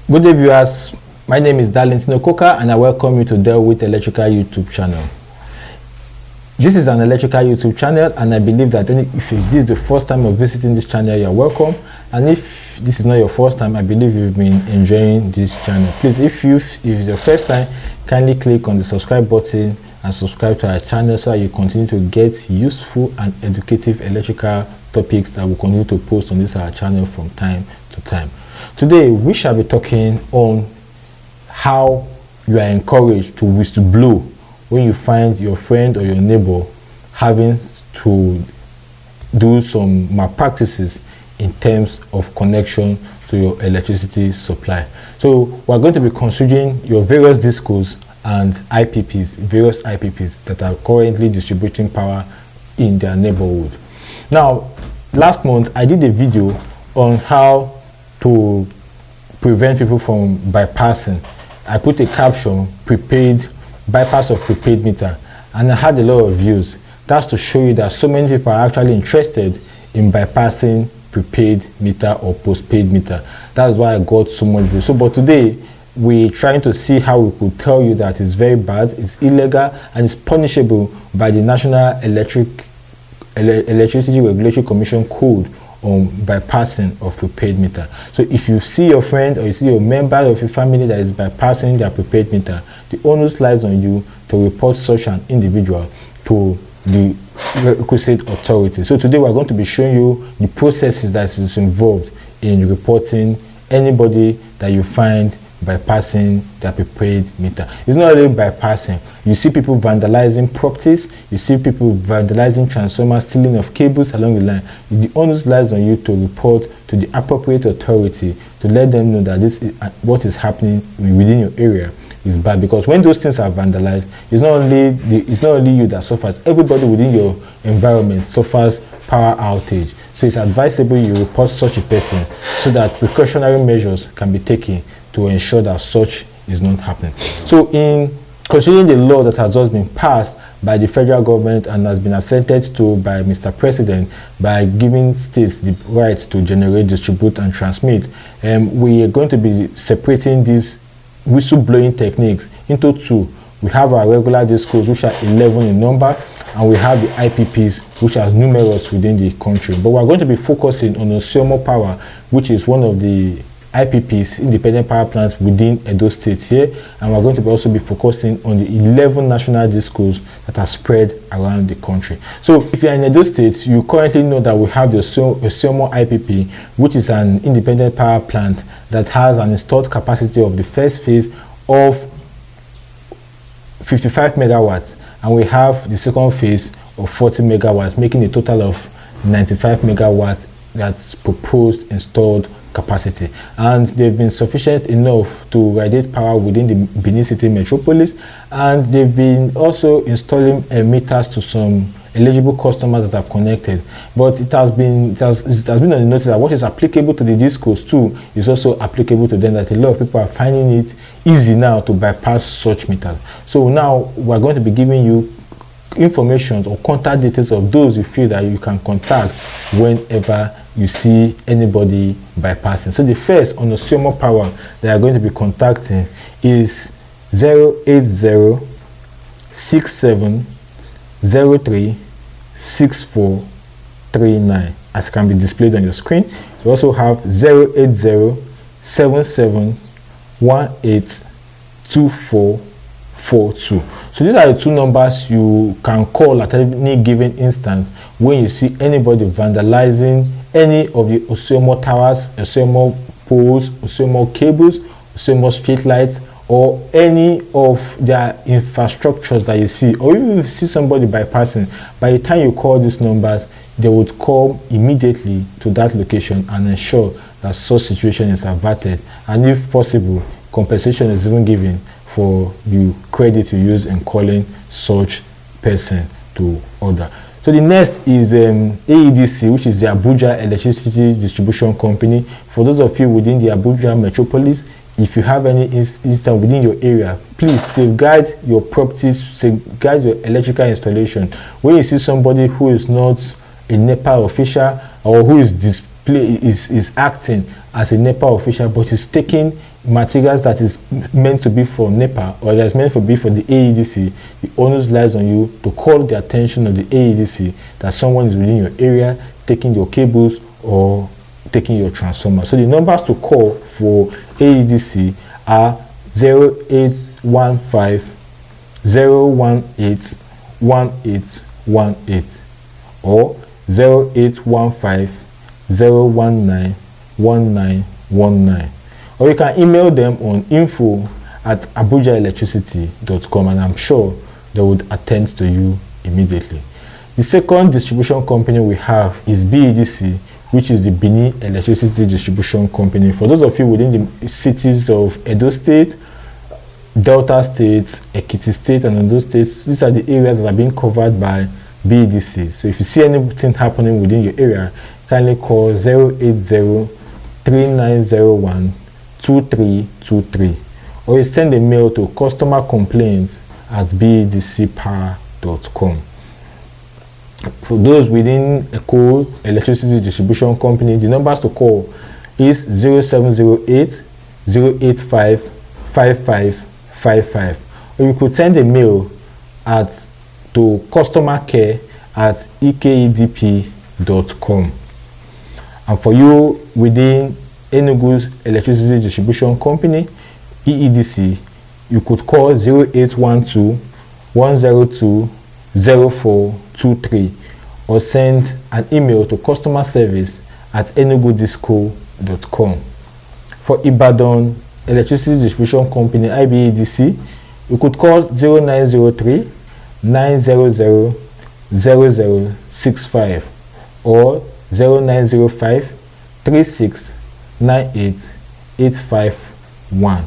Good day, viewers. My name is Darlington Okoka and I welcome you to Deal with Electrical YouTube channel. This is an electrical YouTube channel and I believe that if this is the first time of visiting this channel, you're welcome. And if this is not your first time, I believe you've been enjoying this channel. Please, if it's your first time, kindly click on the subscribe button and subscribe to our channel so that you continue to get useful and educative electrical topics that we continue to post on this our channel from time to time. Today we shall be talking on how you are encouraged to whistleblow when you find your friend or your neighbor having to do some malpractices in terms of connection to your electricity supply. So we're going to be considering your various discos and various IPPs that are currently distributing power in their neighborhood. Now, last month I did a video on how to prevent people from bypassing. I put a caption, prepaid bypass of prepaid meter, and I had a lot of views. That's to show you that so many people are actually interested in bypassing prepaid meter or postpaid meter. That's why I got so much views. So but today we're trying to see how we could tell you that it's very bad, it's illegal, and it's punishable by the National Electricity Regulatory Commission code on bypassing of prepaid meter. So if you see your friend or you see a member of your family that is bypassing their prepaid meter, the onus lies on you to report such an individual to the requisite authority. So today we're going to be showing you the processes that is involved in reporting anybody that you find bypassing their prepaid meter. It's not only bypassing. You see people vandalizing properties, you see people vandalizing transformers, stealing of cables along the line. The onus lies on you to report to the appropriate authority to let them know that this is what is happening within your area is bad. Because when those things are vandalized, it's not only you that suffers, everybody within your environment suffers power outage. So it's advisable you report such a person so that precautionary measures can be taken to ensure that such is not happening. So in considering the law that has just been passed by the federal government and has been assented to by Mr. President by giving states the right to generate, distribute and transmit, we are going to be separating these whistleblowing techniques into two. We have our regular discos, which are 11 in number, and we have the IPPs, which are numerous within the country. But we're going to be focusing on Ossiomo Power, which is one of the IPPs, independent power plants within Edo State here, and we're going to also be focusing on the 11 national discos that are spread around the country. So if you're in Edo State, you currently know that we have the Ossiomo IPP, which is an independent power plant that has an installed capacity of the first phase of 55 megawatts, and we have the second phase of 40 megawatts, making a total of 95 megawatts that's proposed installed capacity, and they've been sufficient enough to radiate power within the Benin City metropolis, and they've been also installing meters to some eligible customers that have connected. But it has been on the notice that what is applicable to the discos too is also applicable to them, that a lot of people are finding it easy now to bypass such meters. So now we're going to be giving you information or contact details of those you feel that you can contact whenever you see anybody bypassing. So the first on Ossiomo Power that are going to be contacting is 080 67 03 64 39, as can be displayed on your screen. You also have 080 77 18 24 42. So these are the two numbers you can call at any given instance when you see anybody vandalizing any of the Ossiomo towers, Ossiomo poles, Ossiomo cables, Ossiomo street lights, or any of their infrastructures that you see. Or if you see somebody bypassing, by the time you call these numbers, they would come immediately to that location and ensure that such situation is averted, and if possible, compensation is even given for the credit you use in calling such person to order. So the next is AEDC, which is the Abuja Electricity Distribution Company. For those of you within the Abuja metropolis, if you have any instance within your area, please safeguard your properties, safeguard your electrical installation. When you see somebody who is not a NEPA official or who is acting as a NEPA official but is taking materials that is meant to be for NEPA or that's meant to be for the AEDC, the onus lies on you to call the attention of the AEDC that someone is within your area taking your cables or taking your transformer. So the numbers to call for AEDC are 0815 018 1818 or 0815 019 1919, or you can email them on info@abujaelectricity.com, and I'm sure they would attend to you immediately. The second distribution company we have is BEDC, which is the Benin Electricity Distribution Company. For those of you within the cities of Edo State, Delta State, Ekiti State, and Ondo States, these are the areas that are being covered by BEDC. So if you see anything happening within your area, kindly call 080-3901-2323, or you send a mail to customercomplaints@bedcpower.com. For those within Eco Electricity Distribution Company, the numbers to call is 0708 085 5555, or you could send a mail to customercare@ekedp.com. And for you within Enugu's Electricity Distribution Company, EEDC, you could call 0812 102 0423, or send an email to customerservice@enugudisco.com. For Ibadan Electricity Distribution Company, IBEDC, you could call 0903 900 0065 or 0905 36 98 851,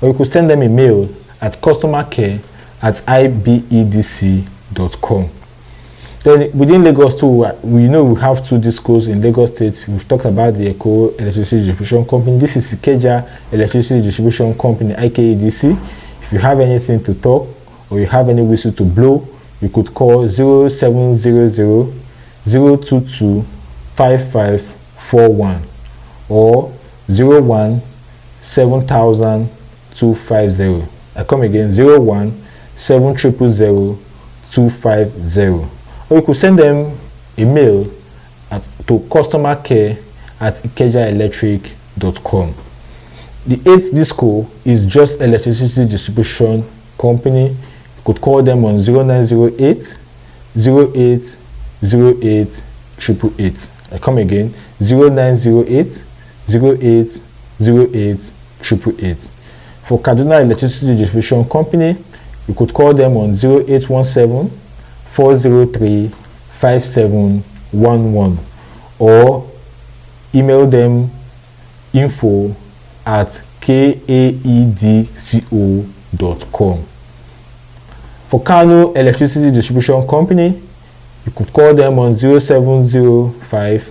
or you could send them a mail at customercare@ibedc.com. Then within Lagos too, we know we have two discos in Lagos State. We've talked about the Eco Electricity Distribution Company. This is Ikeja Electricity Distribution Company, IKEDC. If you have anything to talk or you have any whistle to blow, you could call 0700 022 5541 or 01 7000 250. I come again, 01 7000 250. Or you could send them a mail to customercare@ikejaelectric.com. The 8th disco is Just Electricity Distribution Company. You could call them on 0908 08 08 888. I come again, 0908 08 08 888. For Kaduna Electricity Distribution Company, you could call them on 0817 403 5711 or email them info@kaedco.com. For Kano Electricity Distribution Company, you could call them on 0705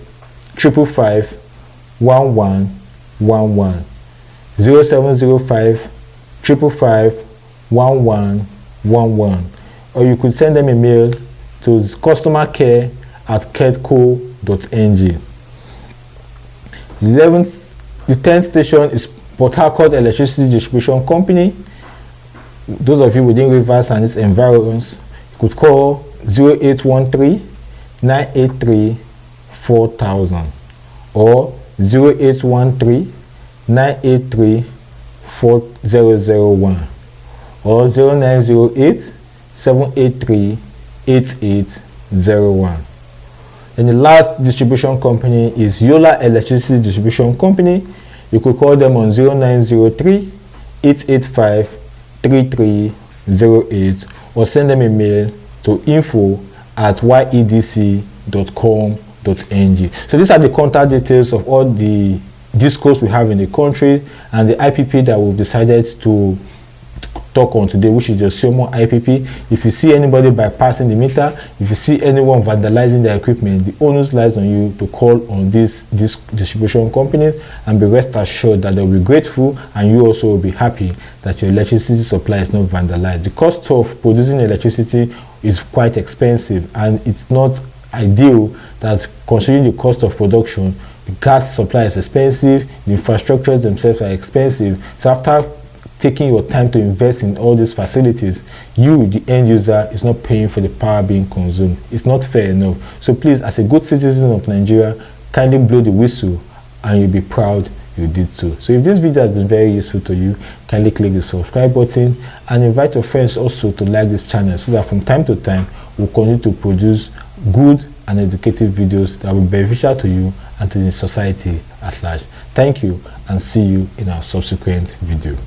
555 1111, 0705 555 1111, or you could send them a mail to customercare@kedco.ng. The 10th station is Port Harcourt Electricity Distribution Company. Those of you within Rivers and its environs, you could call 0813 983 4000 or 0813 983 4001 or 0908 783 8801. And the last distribution company is Yola Electricity Distribution Company. You could call them on 0903 885 3308 or send them a mail to info@yedc.com.ng. So these are the contact details of all the discos we have in the country and the IPP that we've decided to talk on today, which is the Ossiomo IPP. If you see anybody bypassing the meter, if you see anyone vandalizing their equipment, the onus lies on you to call on these distribution companies, and be rest assured that they'll be grateful and you also will be happy that your electricity supply is not vandalized. The cost of producing electricity is quite expensive, and it's not ideal that, considering the cost of production, The gas supply is expensive, the infrastructures themselves are expensive. So after taking your time to invest in all these facilities, you, the end user, is not paying for the power being consumed. It's not fair enough. So please, as a good citizen of Nigeria, kindly blow the whistle and you'll be proud you did so. So if this video has been very useful to you, kindly click the subscribe button and invite your friends also to like this channel, so that from time to time we'll continue to produce good and educative videos that will be beneficial to you and to the society at large. Thank you, and see you in our subsequent video.